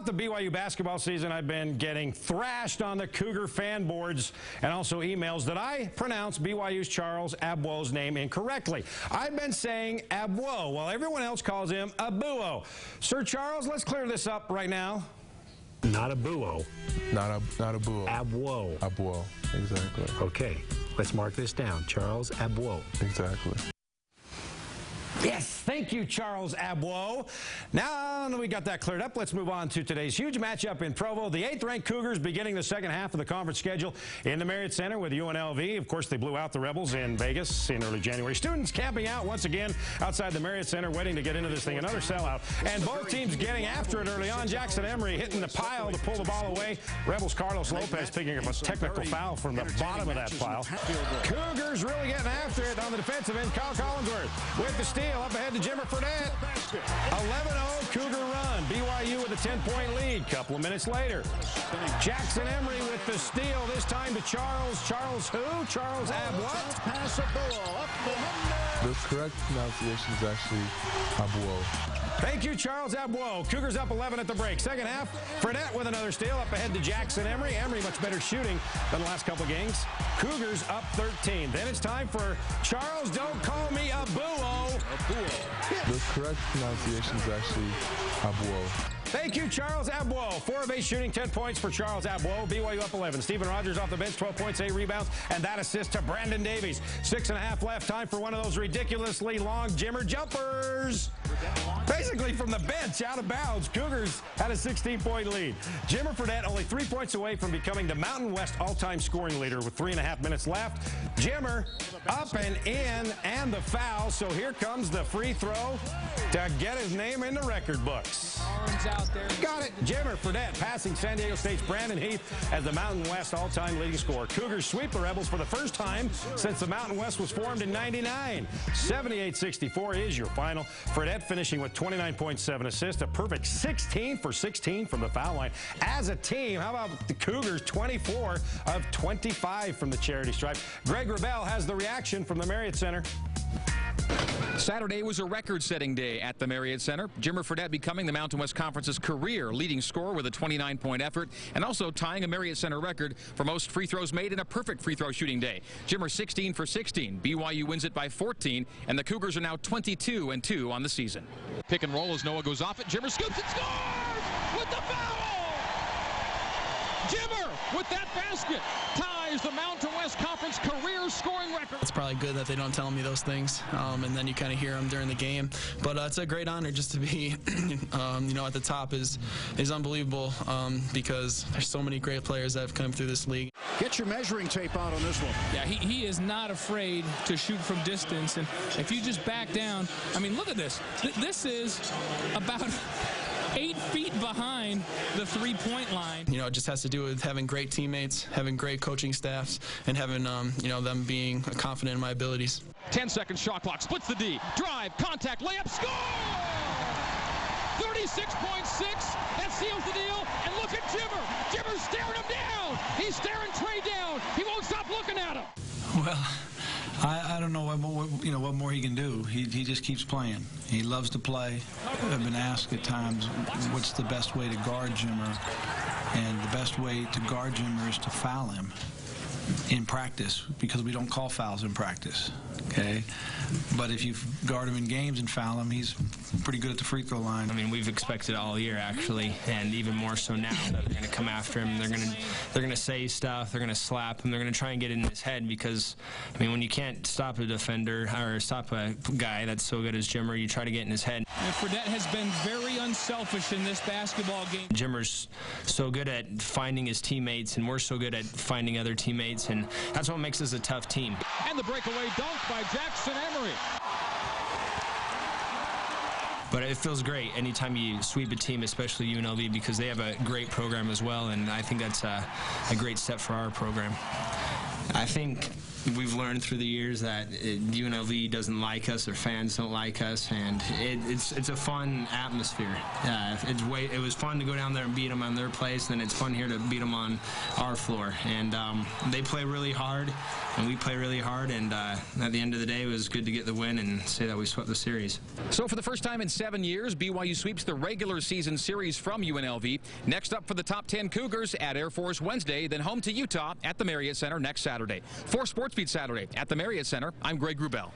Throughout the BYU basketball season, I've been getting thrashed on the Cougar fan boards and also emails that I pronounce BYU's Charles Abwoe's name incorrectly. I've been saying Abwoe, while everyone else calls him Abuo. Sir Charles, let's clear this up right now. Not Abuo. Not Abuo. Abwoe. Abwoe, exactly. Okay, let's mark this down. Charles Abwoe. Exactly. Yes, thank you, Charles Abwoe. Now that we got that cleared up, let's move on to today's huge matchup in Provo. The 8th-ranked Cougars beginning the second half of the conference schedule in the Marriott Center with UNLV. Of course, they blew out the Rebels in Vegas in early January. Students camping out once again outside the Marriott Center, waiting to get into this thing. Another sellout. And both teams getting after it early on. Jackson Emery hitting the pile to pull the ball away. Rebels' Carlos Lopez picking up a technical foul from the bottom of that pile. Cougars really getting after it on the defensive end. Kyle Collinsworth with the steal. Up ahead to Jimmer Fredette. 11-0 Cougar run. BYU with a 10-point lead. Couple of minutes later, Jackson Emery with the steal. This time to Charles. Charles who? Charles Abwoe. Pass The correct pronunciation is actually Abwoe. Thank you, Charles Abwoe. Cougars up 11 at the break. Second half, Fredette with another steal. Up ahead to Jackson Emery. Emery much better shooting than the last couple of games. Cougars up 13. Then it's time for Charles, don't call me Abuo. The correct pronunciation is actually Abwoe. Thank you, Charles Abwoe. 4 of 8 shooting, 10 points for Charles Abwoe. BYU up 11. Stephen Rogers off the bench, 12 points, 8 rebounds, and that assist to Brandon Davies. 6.5 left. Time for one of those ridiculously long Jimmer jumpers. Basically from the bench, out of bounds. Cougars had a 16-point lead. Jimmer Fredette only 3 points away from becoming the Mountain West all-time scoring leader with 3.5 minutes left. Jimmer up and in, and the foul. So here comes the free throw to get his name in the record books. Got it. Jimmer Fredette passing San Diego State's Brandon Heath as the Mountain West all-time leading scorer. Cougars sweep the Rebels for the first time since the Mountain West was formed in '99. 78-64 is your final. Fredette finishing with 29.7 assists, a perfect 16 for 16 from the foul line. As a team, how about the Cougars? 24 of 25 from the charity stripe. Greg Rebell has the reaction from the Marriott Center. Saturday was a record-setting day at the Marriott Center. Jimmer Fredette becoming the Mountain West Conference's career leading scorer with a 29-point effort and also tying a Marriott Center record for most free throws made in a perfect free throw shooting day. Jimmer 16 for 16. BYU wins it by 14, and the Cougars are now 22-2 on the season. Pick and roll as Noah goes off it. Jimmer scoops and scores with the foul! Jimmer with that basket ties the Mountain West Conference career scoring record. It's probably good that they don't tell me those things, and then you kind of hear them during the game. But it's a great honor just to be, at the top is unbelievable because there's so many great players that have come through this league. Get your measuring tape out on this one. Yeah, he is not afraid to shoot from distance, and if you just back down, I mean, look at this. This is about 8 feet behind the three-point line. It just has to do with having great teammates, having great coaching staffs, and having, them being confident in my abilities. 10-second shot clock, splits the D, drive, contact, layup, score! 36.6, that seals the deal, and look at Jimmer. Jimmer's staring him down. He's staring Trey down. He won't stop looking at him. Well, I don't know what more he can do. He just keeps playing. He loves to play. I've been asked at times, what's the best way to guard Jimmer? And the best way to guard Jimmer is to foul him in practice, because we don't call fouls in practice, okay? But if you guard him in games and foul him, he's pretty good at the free throw line. I mean, we've expected all year, actually, and even more so now that they're going to come after him. They're going to say stuff. They're going to slap him. They're going to try and get it in his head because, I mean, when you can't stop a defender or stop a guy that's so good as Jimmer, you try to get in his head. And Fredette has been very unselfish in this basketball game. Jimmer's so good at finding his teammates, and we're so good at finding other teammates, and that's what makes us a tough team. And the breakaway dunk by Jackson Emery. But it feels great anytime you sweep a team, especially UNLV, because they have a great program as well, and I think that's a great step for our program. I think we've learned through the years that UNLV doesn't like us, their fans don't like us, and it's a fun atmosphere. It was fun to go down there and beat them on their place, and it's fun here to beat them on our floor. And they play really hard, and we play really hard, and at the end of the day, it was good to get the win and say that we swept the series. So for the first time in 7 years, BYU sweeps the regular season series from UNLV. Next up for the top 10 Cougars at Air Force Wednesday, then home to Utah at the Marriott Center next Saturday. For Sports Beat Saturday at the Marriott Center, I'm Greg Wrubell.